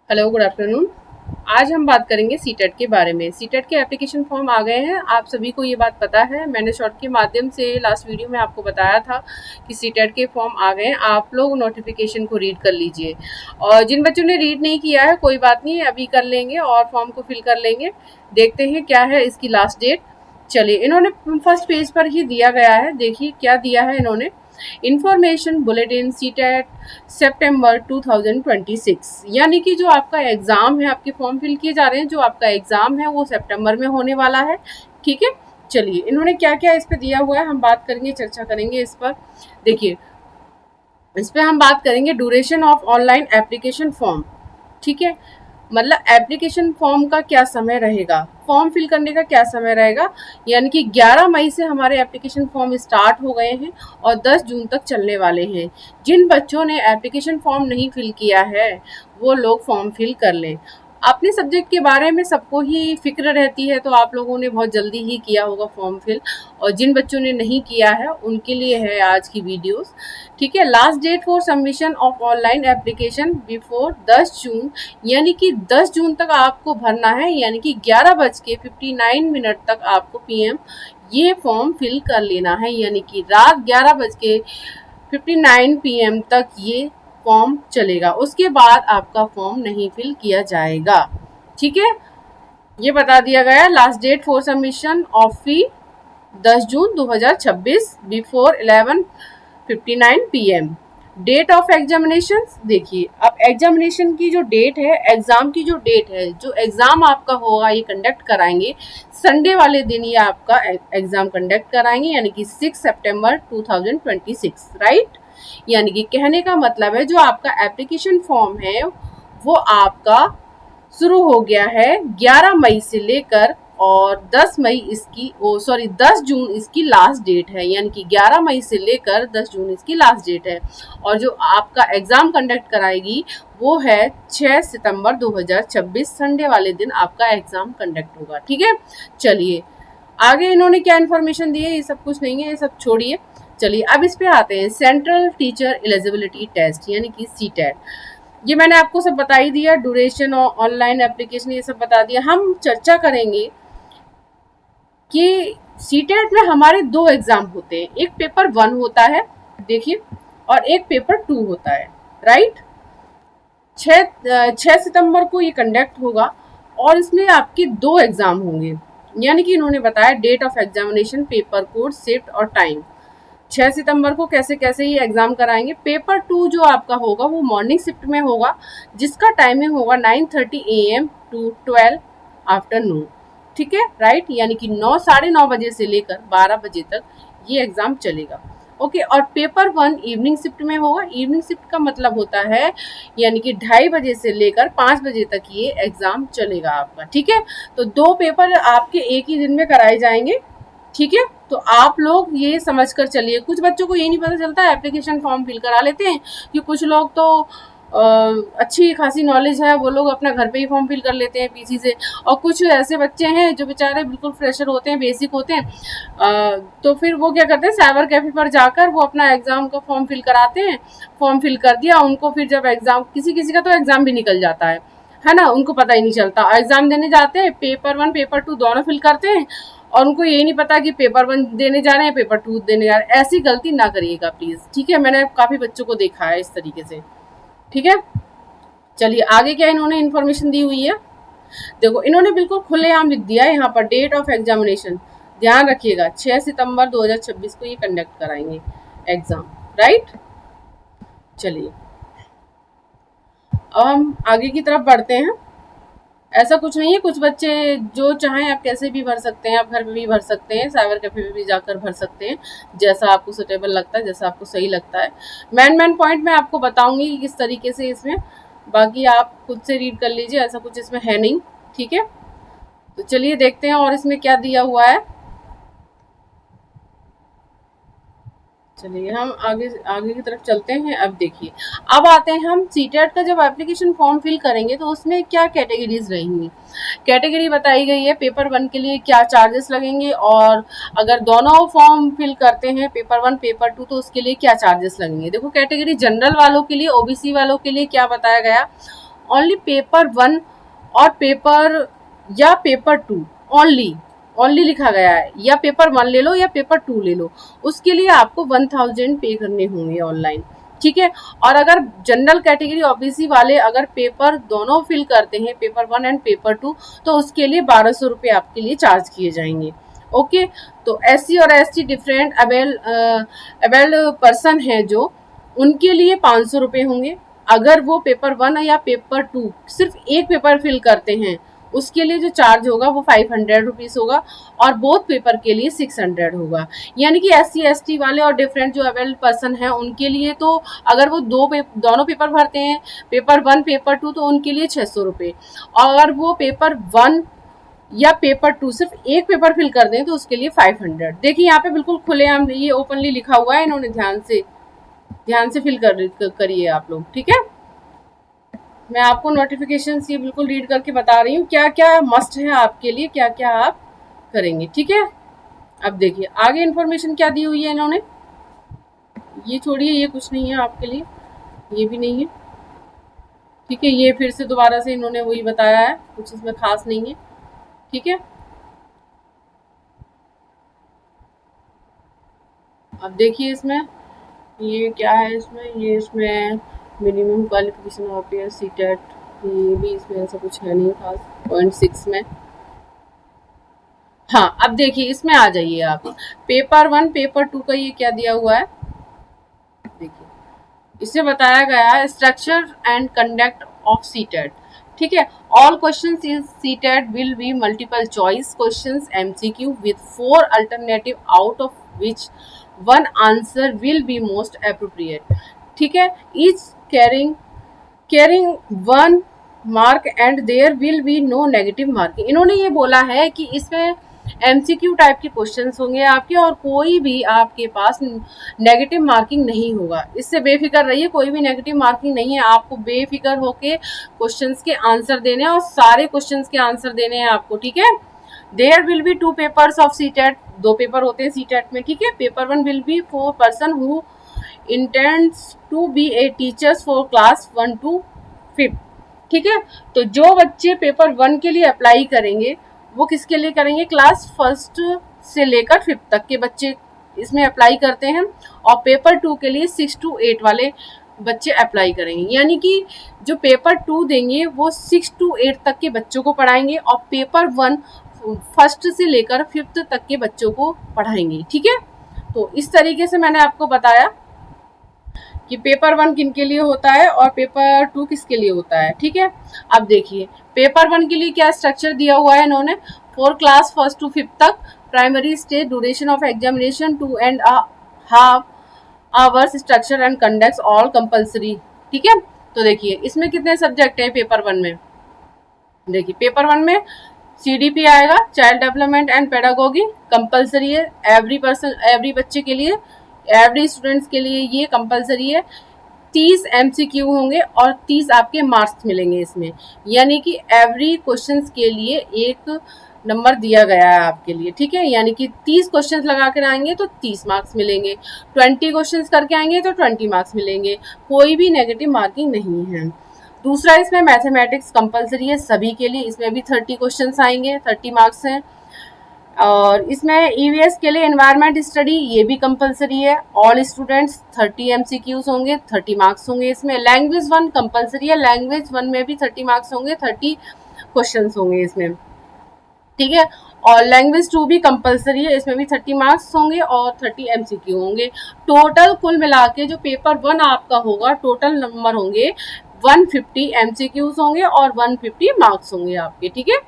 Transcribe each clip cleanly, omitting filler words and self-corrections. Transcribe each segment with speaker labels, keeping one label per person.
Speaker 1: Hello, good afternoon. आज हम बात करेंगे सीटेट के बारे में। सीटेट के एप्लीकेशन फॉर्म आ गए हैं, आप सभी को ये बात पता है। मैंने शॉर्ट के माध्यम से लास्ट वीडियो में आपको बताया था कि सीटेट के फॉर्म आ गए हैं। आप लोग नोटिफिकेशन को रीड कर लीजिए, और जिन बच्चों ने रीड नहीं किया है कोई बात नहीं, अभी कर लेंगे और फॉर्म को फिल कर लेंगे। देखते हैं क्या है इसकी लास्ट डेट। चलिए, इन्होंने फर्स्ट पेज पर ही दिया गया है, देखिए क्या दिया है इन्होंने। इंफॉर्मेशन बुलेटिन सीटेट सितंबर 2026, यानी कि जो आपका एग्ज़ाम है, आपके फॉर्म फिल किए जा रहे हैं, जो आपका एग्ज़ाम है वो सितंबर में होने वाला है। ठीक है, चलिए इन्होंने क्या क्या इस पे दिया हुआ है हम बात करेंगे, चर्चा करेंगे इस पर। देखिए, इस पे हम बात करेंगे duration of online application form. ठीक है, मतलब एप्लीकेशन फॉर्म का क्या समय रहेगा, फॉर्म फिल करने का क्या समय रहेगा। यानी कि 11 मई से हमारे एप्लीकेशन फॉर्म स्टार्ट हो गए हैं और 10 जून तक चलने वाले हैं। जिन बच्चों ने एप्लीकेशन फॉर्म नहीं फिल किया है वो लोग फॉर्म फिल कर लें। अपने सब्जेक्ट के बारे में सबको ही फिक्र रहती है, तो आप लोगों ने बहुत जल्दी ही किया होगा फॉर्म फिल, और जिन बच्चों ने नहीं किया है उनके लिए है आज की वीडियोस। ठीक है, last date for submission of online application before 10 June, यानी कि 10 जून तक आपको भरना है, यानी कि 11:59 तक आपको पीएम ये फॉर्म फिल कर लेना है। यानी कि रात 11:59 पीएम तक ये फॉर्म चलेगा, उसके बाद आपका फॉर्म नहीं फिल किया जाएगा। ठीक है, ये बता दिया गया। Last date for submission of fee 10 June 2026 before 11:59 PM. Date of examination, देखिए अब एग्जामिनेशन की जो डेट है, एग्जाम की जो डेट है, जो एग्जाम आपका होगा ये कंडक्ट कराएंगे संडे वाले दिन, ये आपका एग्जाम कंडक्ट कराएंगे, यानी कि 6 सितंबर 2026, राइट। यानी कि कहने का मतलब है जो आपका एप्लीकेशन फॉर्म है वो आपका शुरू हो गया है 11 मई से लेकर, और 10 मई इसकी 10 जून इसकी लास्ट डेट है। यानी कि 11 मई से लेकर 10 जून इसकी लास्ट डेट है। और जो आपका एग्ज़ाम कंडक्ट कराएगी वो है 6 सितंबर 2026, संडे वाले दिन आपका एग्ज़ाम कंडक्ट होगा। ठीक है, चलिए आगे इन्होंने क्या इन्फॉर्मेशन दी है, ये सब कुछ नहीं है, ये सब छोड़िए। चलिए अब इस पे आते हैं, सेंट्रल टीचर एलिजिबिलिटी टेस्ट यानी कि सीटेट। ये मैंने आपको सब बता ही दिया, ड्यूरेशन और ऑनलाइन एप्लीकेशन ये सब बता दिया। हम चर्चा करेंगे कि सीटेट में हमारे दो एग्जाम होते हैं, एक पेपर 1 होता है, देखिए, और एक पेपर 2 होता है, राइट। 6 सितंबर को ये कंडक्ट होगा और इसमें आपके दो एग्जाम होंगे। यानी कि इन्होंने बताया date of examination, paper code, shift और टाइम। 6 सितंबर को कैसे कैसे ये एग्जाम कराएंगे। पेपर 2 जो आपका होगा वो मॉर्निंग शिफ्ट में होगा, जिसका टाइमिंग होगा 9:30 AM टू 12 आफ्टरनून। ठीक है, राइट। यानी कि 9 साढ़े 9 बजे से लेकर 12 बजे तक ये एग्जाम चलेगा। ओके, और पेपर 1 इवनिंग शिफ्ट में होगा। इवनिंग शिफ्ट का मतलब होता है यानी कि 2:30 बजे से लेकर 5 बजे तक ये एग्जाम चलेगा आपका। ठीक है, तो दो पेपर आपके एक ही दिन में कराए जाएंगे। ठीक है, तो आप लोग ये समझ कर चलिए। कुछ बच्चों को ये नहीं पता चलता, एप्लीकेशन फॉर्म फिल करा लेते हैं, कि कुछ लोग तो अच्छी खासी नॉलेज है, वो लोग अपना घर पे ही फॉर्म फिल कर लेते हैं पीसी से, और कुछ ऐसे बच्चे हैं जो बेचारे बिल्कुल फ्रेशर होते हैं, बेसिक होते हैं, तो फिर वो क्या करते हैं, साइबर कैफे पर जाकर वो अपना एग्ज़ाम का फॉर्म फिल कराते हैं। फॉर्म फिल कर दिया, उनको फिर जब एग्ज़ाम, किसी किसी का तो एग्ज़ाम भी निकल जाता है ना, उनको पता ही नहीं चलता। एग्ज़ाम देने जाते हैं, पेपर 1 पेपर 2 दोनों फिल करते हैं, और उनको ये नहीं पता कि पेपर 1 देने जा रहे हैं, पेपर 2 देने जा रहे हैं। ऐसी गलती ना करिएगा प्लीज़, ठीक है। मैंने काफ़ी बच्चों को देखा है इस तरीके से। ठीक है, चलिए आगे क्या इन्होंने इन्फॉर्मेशन दी हुई है, देखो इन्होंने बिल्कुल खुलेआम लिख दिया है यहाँ पर। डेट ऑफ एग्जामिनेशन ध्यान रखिएगा, 6 सितंबर 2026 को ये कंडक्ट कराएंगे एग्जाम, राइट। चलिए अब हम आगे की तरफ बढ़ते हैं। ऐसा कुछ नहीं है, कुछ बच्चे जो चाहें आप कैसे भी भर सकते हैं, आप घर में भी भर सकते हैं, साइबर कैफे में भी जाकर भर सकते हैं, जैसा आपको सुटेबल लगता है, जैसा आपको सही लगता है। मेन पॉइंट मैं आपको बताऊंगी कि किस तरीके से इसमें, बाकी आप खुद से रीड कर लीजिए, ऐसा कुछ इसमें है नहीं। ठीक है, तो चलिए देखते हैं और इसमें क्या दिया हुआ है। चलिए हम आगे आगे की तरफ चलते हैं। अब देखिए, अब आते हैं हम सीटेट का जब एप्लीकेशन फॉर्म फिल करेंगे तो उसमें क्या कैटेगरीज रहेंगी। कैटेगरी बताई गई है, पेपर 1 के लिए क्या चार्जेस लगेंगे, और अगर दोनों फॉर्म फिल करते हैं पेपर 1 पेपर 2 तो उसके लिए क्या चार्जेस लगेंगे। देखो कैटेगरी जनरल वालों के लिए, ओबीसी वालों के लिए क्या बताया गया, ओनली पेपर 1 और पेपर या पेपर 2 ओनली लिखा गया है, या पेपर 1 ले लो या पेपर 2 ले लो, उसके लिए आपको 1000 पे करने होंगे ऑनलाइन, ठीक है। और अगर जनरल कैटेगरी ओबीसी वाले अगर पेपर दोनों फिल करते हैं, पेपर 1 एंड पेपर 2, तो उसके लिए 1200 रुपये आपके लिए चार्ज किए जाएंगे। ओके, तो SC और ST डिफरेंट अवेल्ड पर्सन है जो, उनके लिए 500 रुपये होंगे। अगर वो पेपर 1 या पेपर 2 सिर्फ एक पेपर फिल करते हैं, उसके लिए जो चार्ज होगा वो 500 रुपीज़ होगा, और बोथ पेपर के लिए 600 होगा। यानी कि SC ST वाले और डिफरेंट जो अवेल्ड पर्सन है उनके लिए तो अगर वो दोनों पेपर भरते हैं, पेपर 1 पेपर 2, तो उनके लिए 600 रुपये। और अगर वो पेपर 1 या पेपर 2 सिर्फ एक पेपर फिल कर दें तो उसके लिए 500। देखिए यहाँ पे बिल्कुल खुलेआम ये ओपनली लिखा हुआ है, इन्होंने ध्यान से फिल करिए आप लोग, ठीक है। मैं आपको नोटिफिकेशन ये बिल्कुल रीड करके बता रही हूँ क्या क्या मस्ट है आपके लिए, क्या क्या आप करेंगे, ठीक है। अब देखिए आगे इन्फॉर्मेशन क्या दी हुई है इन्होंने, ये छोड़िए, ये कुछ नहीं है आपके लिए, ये भी नहीं है, ठीक है। ये फिर से दोबारा से इन्होंने वही बताया है, कुछ इसमें खास नहीं है, ठीक है। अब देखिए इसमें ये क्या है, इसमें मिनिमम क्वालिफिकेशन ऑफ सीटेट, ये भी इसमें ऐसा कुछ है नहीं खास। 0.6 में, हाँ अब देखिए इसमें आ जाइए आप, पेपर 1 पेपर 2 का ये क्या दिया हुआ है, देखिए इसमें बताया गया है structure and conduct of CTET, ठीक है। All questions in CTET will be multiple choice questions MCQ with 4 alternative out of which 1 answer will be most appropriate, ठीक है। Each carrying 1 mark and there will be no negative marking. इन्होंने ये बोला है कि इसमें MCQ टाइप के questions होंगे आपके, और कोई भी आपके पास नेगेटिव मार्किंग नहीं होगा, इससे बेफिक्र रहिए, कोई भी नेगेटिव मार्किंग नहीं है। आपको बेफिक्र होके क्वेश्चंस के आंसर देने हैं, और सारे क्वेश्चंस के आंसर देने हैं आपको, ठीक है। There will be 2 papers of CTET, 2 paper होते हैं सीटेट में, ठीक है। Paper 1 will be for person who intends to be a teachers for class 1 to 5, ठीक है। तो जो बच्चे पेपर 1 के लिए अप्लाई करेंगे वो किसके लिए करेंगे, क्लास 1 से लेकर 5 तक के बच्चे इसमें अप्लाई करते हैं, और पेपर 2 के लिए 6 to 8 वाले बच्चे अप्लाई करेंगे। यानी कि जो पेपर 2 देंगे वो 6 to 8 तक के बच्चों को पढ़ाएंगे, और पेपर 1 1 से लेकर 5 तक के बच्चों को पढ़ाएंगे, ठीक है। तो इस तरीके से मैंने आपको बताया कि पेपर 1 किन के लिए होता है और पेपर 2 किसके लिए होता है, ठीक है। अब देखिए पेपर 1 के लिए क्या स्ट्रक्चर दिया हुआ है इन्होंने, फॉर क्लास 1 to 5 तक primary stage duration of examination 2.5 hours, structure and conduct all compulsory, ठीक है। तो देखिए इसमें कितने सब्जेक्ट है पेपर 1 में, देखिए पेपर 1 में CDP आएगा, child development and pedagogy, compulsory है एवरी बच्चे के लिए, एवरी स्टूडेंट्स के लिए ये कंपलसरी है। 30 MCQ होंगे और 30 आपके मार्क्स मिलेंगे इसमें, यानी कि एवरी क्वेश्चंस के लिए 1 नंबर दिया गया है आपके लिए, ठीक है। यानी कि 30 क्वेश्चंस लगा कर आएंगे तो 30 मार्क्स मिलेंगे, 20 क्वेश्चंस करके आएंगे तो 20 मार्क्स मिलेंगे, कोई भी नेगेटिव मार्किंग नहीं है। दूसरा इसमें मैथमेटिक्स कंपलसरी है सभी के लिए, इसमें भी 30 क्वेश्चंस आएंगे, 30 मार्क्स हैं। और इसमें EVS के लिए एनवायरनमेंट स्टडी ये भी कंपलसरी है, ऑल स्टूडेंट्स 30 MCQs होंगे, 30 मार्क्स होंगे इसमें। लैंग्वेज 1 कंपलसरी है, लैंग्वेज 1 में भी 30 मार्क्स होंगे, 30 क्वेश्चंस होंगे इसमें, ठीक है। और लैंग्वेज 2 भी कंपलसरी है, इसमें भी 30 मार्क्स होंगे और 30 MCQ होंगे। टोटल कुल मिला के जो पेपर 1 आपका होगा, टोटल नंबर होंगे 150 MCQs होंगे और 150 मार्क्स होंगे आपके, ठीक है।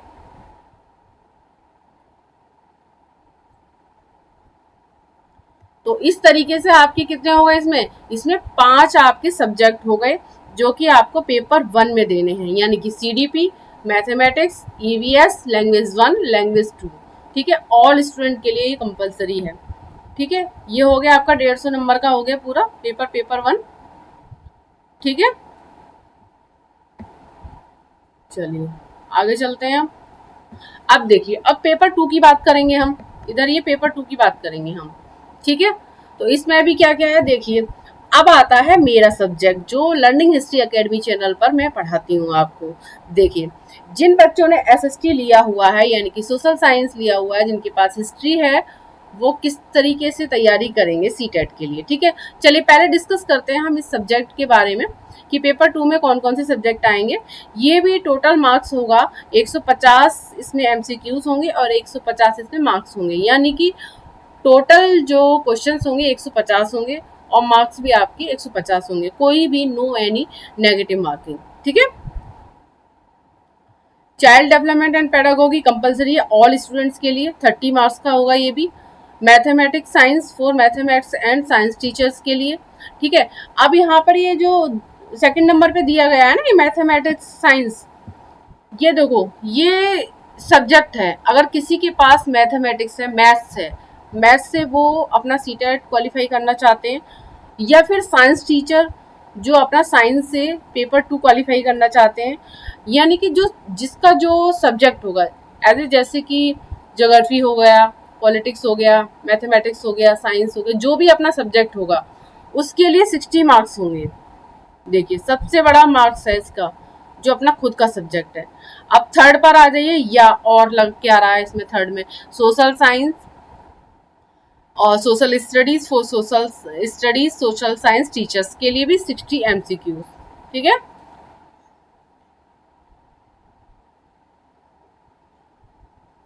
Speaker 1: तो इस तरीके से आपके कितने हो गए इसमें 5 आपके सब्जेक्ट हो गए जो कि आपको पेपर 1 में देने हैं, यानी कि CDP, mathematics, EVS, language 1, language 2, ठीक है। ऑल स्टूडेंट के लिए ये कंपलसरी है, ठीक है। ये हो गया आपका 150 नंबर का हो गया पूरा पेपर 1, ठीक है। चलिए आगे चलते हैं हम। अब देखिए अब पेपर 2 की बात करेंगे हम, इधर ये पेपर 2 की बात करेंगे हम, ठीक है। तो इसमें भी क्या क्या है देखिए, अब आता है मेरा सब्जेक्ट जो लर्निंग हिस्ट्री एकेडमी चैनल पर मैं पढ़ाती हूँ आपको। देखिए, जिन बच्चों ने एसएसटी लिया हुआ है यानी कि सोशल साइंस लिया हुआ है, जिनके पास हिस्ट्री है, वो किस तरीके से तैयारी करेंगे सीटेट के लिए। ठीक है, चलिए पहले डिस्कस करते हैं हम इस सब्जेक्ट के बारे में कि पेपर 2 में कौन कौन से सब्जेक्ट आएंगे। ये भी टोटल मार्क्स होगा 150, इसमें एमसीक्यूज होंगे और 150 इसमें मार्क्स होंगे, यानी कि टोटल जो क्वेश्चंस होंगे 150 होंगे और मार्क्स भी आपके 150 होंगे, कोई भी नो एनी नेगेटिव मार्किंग। ठीक है, child development and pedagogy compulsory है ऑल स्टूडेंट्स के लिए, 30 मार्क्स का होगा ये भी। Mathematics science for mathematics and science teachers के लिए। ठीक है, अब यहाँ पर ये जो सेकंड नंबर पे दिया गया है ना, ये मैथमेटिक्स साइंस, ये देखो ये सब्जेक्ट है। अगर किसी के पास मैथमेटिक्स है, मैथ्स से वो अपना सीटेट क्वालिफाई करना चाहते हैं, या फिर साइंस टीचर जो अपना साइंस से पेपर 2 क्वालिफाई करना चाहते हैं, यानी कि जो जिसका जो सब्जेक्ट होगा जैसे कि ज्योग्राफी हो गया, पॉलिटिक्स हो गया, मैथमेटिक्स हो गया, साइंस हो गया, जो भी अपना सब्जेक्ट होगा उसके लिए 60 मार्क्स होंगे। देखिए सबसे बड़ा मार्क्स है इसका, जो अपना खुद का सब्जेक्ट है। अब थर्ड पर आ जाइए, या और लग क्या रहा है इसमें थर्ड में, सोशल साइंस और social studies for social science teachers के लिए भी 60 एमसीक्यू। ठीक है,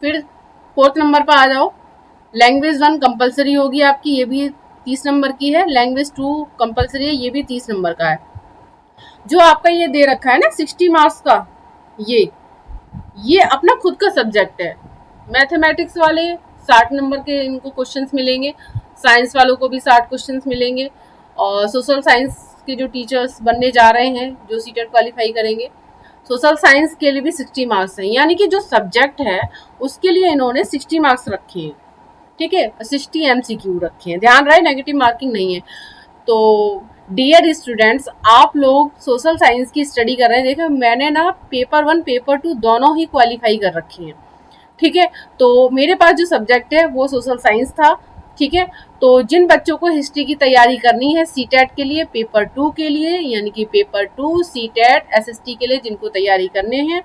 Speaker 1: फिर फोर्थ नंबर पर आ जाओ, लैंग्वेज 1 कंपलसरी होगी आपकी, ये भी 30 नंबर की है। लैंग्वेज 2 कंपलसरी है, ये भी 30 नंबर का है। जो आपका ये दे रखा है ना 60 मार्क्स का, ये अपना खुद का सब्जेक्ट है। मैथमेटिक्स वाले 60 नंबर के इनको क्वेश्चंस मिलेंगे, साइंस वालों को भी 60 क्वेश्चंस मिलेंगे, और सोशल साइंस के जो टीचर्स बनने जा रहे हैं, जो सीटेट क्वालिफाई करेंगे, सोशल साइंस के लिए भी 60 मार्क्स हैं, यानी कि जो सब्जेक्ट है उसके लिए इन्होंने 60 मार्क्स रखे हैं। ठीक है, 60 एमसीक्यू रखे हैं, ध्यान रहे नेगेटिव मार्किंग नहीं है। तो डियर स्टूडेंट्स, आप लोग सोशल साइंस की स्टडी कर रहे हैं, देखो मैंने ना पेपर 1 पेपर 2 दोनों ही क्वालिफाई कर रखे हैं। ठीक है, तो मेरे पास जो सब्जेक्ट है वो सोशल साइंस था। ठीक है, तो जिन बच्चों को हिस्ट्री की तैयारी करनी है सीटेट के लिए, पेपर 2 के लिए, यानी कि पेपर 2 सीटेट एसएसटी के लिए जिनको तैयारी करने हैं,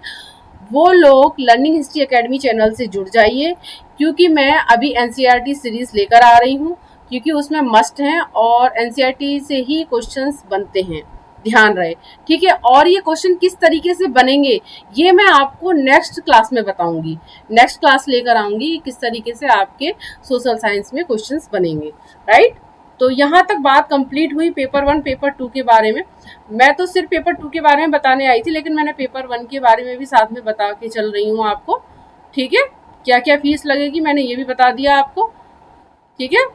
Speaker 1: वो लोग लर्निंग हिस्ट्री एकेडमी चैनल से जुड़ जाइए, क्योंकि मैं अभी एनसीईआरटी सीरीज लेकर आ रही हूँ, क्योंकि उसमें मस्ट हैं और एनसीईआरटी से ही क्वेश्चंस बनते हैं, ध्यान रहे। ठीक है, और ये क्वेश्चन किस तरीके से बनेंगे ये मैं आपको नेक्स्ट क्लास में बताऊंगी, नेक्स्ट क्लास लेकर आऊंगी किस तरीके से आपके सोशल साइंस में क्वेश्चंस बनेंगे। राइट, तो यहाँ तक बात कंप्लीट हुई पेपर 1 पेपर 2 के बारे में। मैं तो सिर्फ पेपर 2 के बारे में बताने आई थी, लेकिन मैंने पेपर 1 के बारे में भी साथ में बता के चल रही हूँ आपको। ठीक है, क्या क्या फीस लगेगी मैंने ये भी बता दिया आपको। ठीक है,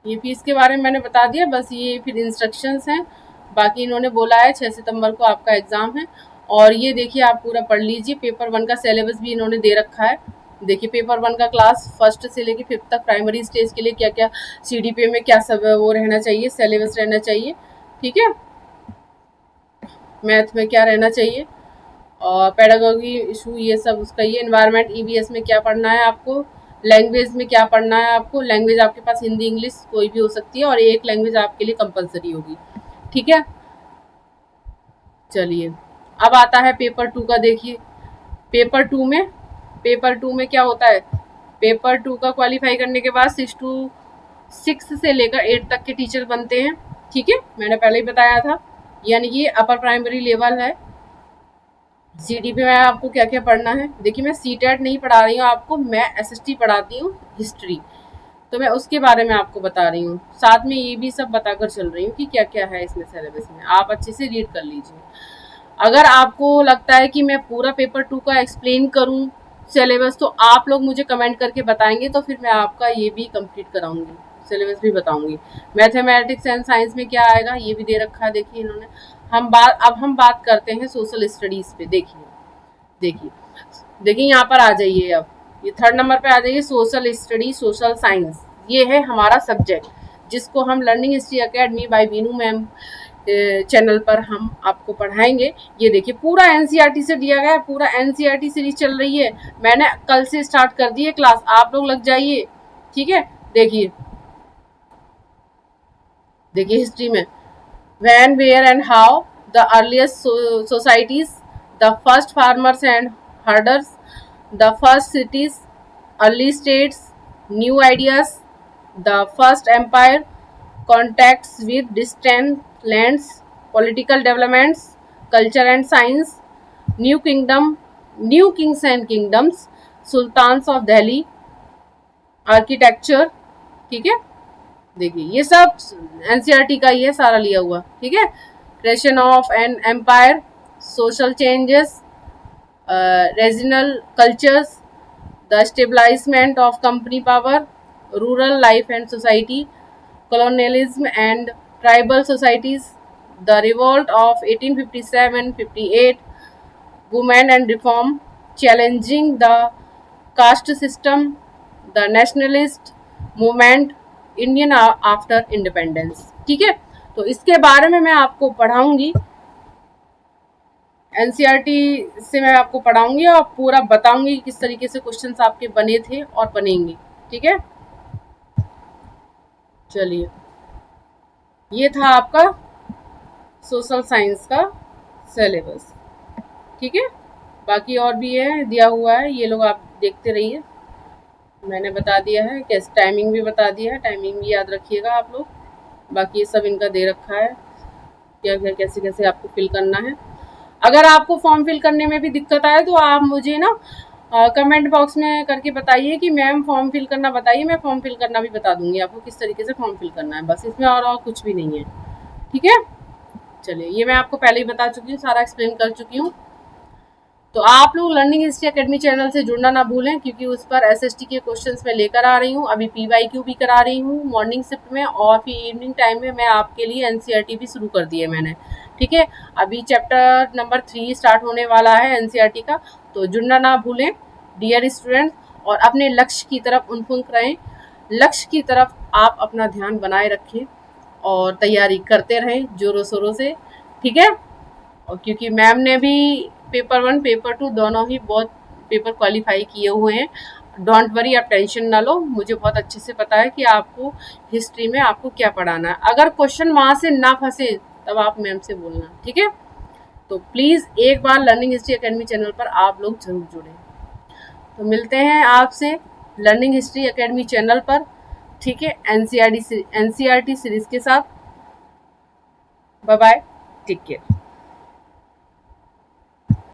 Speaker 1: ये फीस के बारे में मैंने बता दिया, बस ये फिर इंस्ट्रक्शंस हैं। बाकी इन्होंने बोला है 6 सितंबर को आपका एग्ज़ाम है, और ये देखिए आप पूरा पढ़ लीजिए। पेपर 1 का सिलेबस भी इन्होंने दे रखा है। देखिए पेपर 1 का क्लास फर्स्ट से लेकर 5th तक प्राइमरी स्टेज के लिए क्या क्या सीडीपी में क्या सब वो रहना चाहिए, सिलेबस रहना चाहिए। ठीक है, मैथ में क्या रहना चाहिए, और पेडागोगी इशू ये सब उसका, ये एनवायरनमेंट ईवीएस में क्या पढ़ना है आपको, लैंग्वेज में क्या पढ़ना है आपको। लैंग्वेज आपके पास हिंदी इंग्लिश कोई भी हो सकती है, और एक लैंग्वेज आपके लिए कंपलसरी होगी। ठीक है, चलिए अब आता है पेपर 2 का। देखिए पेपर 2 में क्या होता है, पेपर 2 का क्वालिफाई करने के बाद 6 से लेकर 8 तक के टीचर बनते हैं। ठीक है, मैंने पहले ही बताया था, यानी कि अपर प्राइमरी लेवल है। सीडीपी में आपको क्या क्या पढ़ना है, देखिए मैं सीटेट नहीं पढ़ा रही हूँ आपको, मैं एसएसटी पढ़ाती हूँ हिस्ट्री, तो मैं उसके बारे में आपको बता रही हूँ, साथ में ये भी सब बताकर चल रही हूँ कि क्या क्या है इसमें सिलेबस में। आप अच्छे से रीड कर लीजिए। अगर आपको लगता है कि मैं पूरा पेपर 2 का एक्सप्लेन करूँ सिलेबस, तो आप लोग मुझे कमेंट करके बताएंगे, तो फिर मैं आपका ये भी कंप्लीट कराऊंगी, सिलेबस भी बताऊंगी। मैथमेटिक्स एंड साइंस में क्या आएगा ये भी दे रखा है, देखिए इन्होंने। अब हम बात करते हैं सोशल स्टडीज पे। देखिए देखिए यहाँ पर आ जाइए, अब ये थर्ड नंबर पे आ जाइए, सोशल स्टडी सोशल साइंस, ये है हमारा सब्जेक्ट, जिसको हम Learning History Academy by Beenu ma'am channel पर हम आपको पढ़ाएंगे। ये देखिए पूरा एनसीईआरटी से दिया गया है, पूरा एनसीईआरटी सीरीज चल रही है, मैंने कल से स्टार्ट कर दी है क्लास, आप लोग लग जाइए। ठीक है, देखिए देखिए हिस्ट्री में when, where and how the earliest societies, the first farmers and herders, the first cities, early states, new ideas, the first empire, contacts with distant lands, political developments, culture and science, new kingdom, new kings and kingdoms, sultans of Delhi, architecture, ठीक है। देखिए ये सब NCERT का ही है सारा लिया हुआ, ठीक है। Creation of an empire, social changes, regional cultures, the establishment of company power, rural life and society, colonialism and tribal societies, the revolt of 1857-58, women and reform, challenging the caste system, the nationalist movement, Indian after independence, ठीक है। तो इसके बारे में मैं आपको पढ़ाऊंगी, NCERT से मैं आपको पढ़ाऊंगी और पूरा बताऊंगी किस तरीके से क्वेश्चंस आपके बने थे और बनेंगे, ठीक है। चलिए ये था आपका सोशल साइंस का सिलेबस, ठीक है। बाकी और भी है दिया हुआ है, ये लोग आप देखते रहिए, मैंने बता दिया है, कैसे टाइमिंग भी बता दिया है, टाइमिंग भी याद रखिएगा आप लोग। बाकी ये सब इनका दे रखा है, क्या क्या कैसे कैसे आपको फिल करना है। अगर आपको फॉर्म फिल करने में भी दिक्कत आए तो आप मुझे ना कमेंट बॉक्स में करके बताइए कि मैम फॉर्म फिल करना बताइए, मैं फॉर्म फिल करना भी बता दूंगी आपको किस तरीके से फॉर्म फिल करना है, बस इसमें और कुछ भी नहीं है, ठीक है। चलिए ये मैं आपको पहले ही बता चुकी हूँ, सारा एक्सप्लेन कर चुकी हूँ। तो आप लोग लर्निंग हिस्ट्री एकेडमी चैनल से जुड़ना ना भूलें, क्योंकि उस पर एसएसटी के क्वेश्चंस मैं लेकर आ रही हूँ। अभी पीवाईक्यू भी करा रही हूँ मॉर्निंग शिफ्ट में, और फिर इवनिंग टाइम में मैं आपके लिए एनसीईआरटी भी शुरू कर दी है मैंने, ठीक है। अभी चैप्टर नंबर 3 स्टार्ट होने वाला है एनसीईआरटी का, तो जुड़ना ना भूलें डियर स्टूडेंट, और अपने लक्ष्य की तरफ उन्मुख रहें। लक्ष्य की तरफ आप अपना ध्यान बनाए रखें और तैयारी करते रहें जोरों शोरों से, ठीक है। और क्योंकि मैम ने भी पेपर 1 पेपर 2 दोनों ही बहुत पेपर क्वालिफाई किए हुए हैं, डोंट वरी, आप टेंशन ना लो, मुझे बहुत अच्छे से पता है कि आपको हिस्ट्री में आपको क्या पढ़ाना है। अगर क्वेश्चन वहाँ से ना फंसे तब आप मैम से बोलना, ठीक है। तो प्लीज़ एक बार लर्निंग हिस्ट्री एकेडमी चैनल पर आप लोग जरूर जुड़ें। तो मिलते हैं आपसे लर्निंग हिस्ट्री एकेडमी चैनल पर, ठीक है, एनसीईआरटी सीरीज के साथ। Bye bye, take care.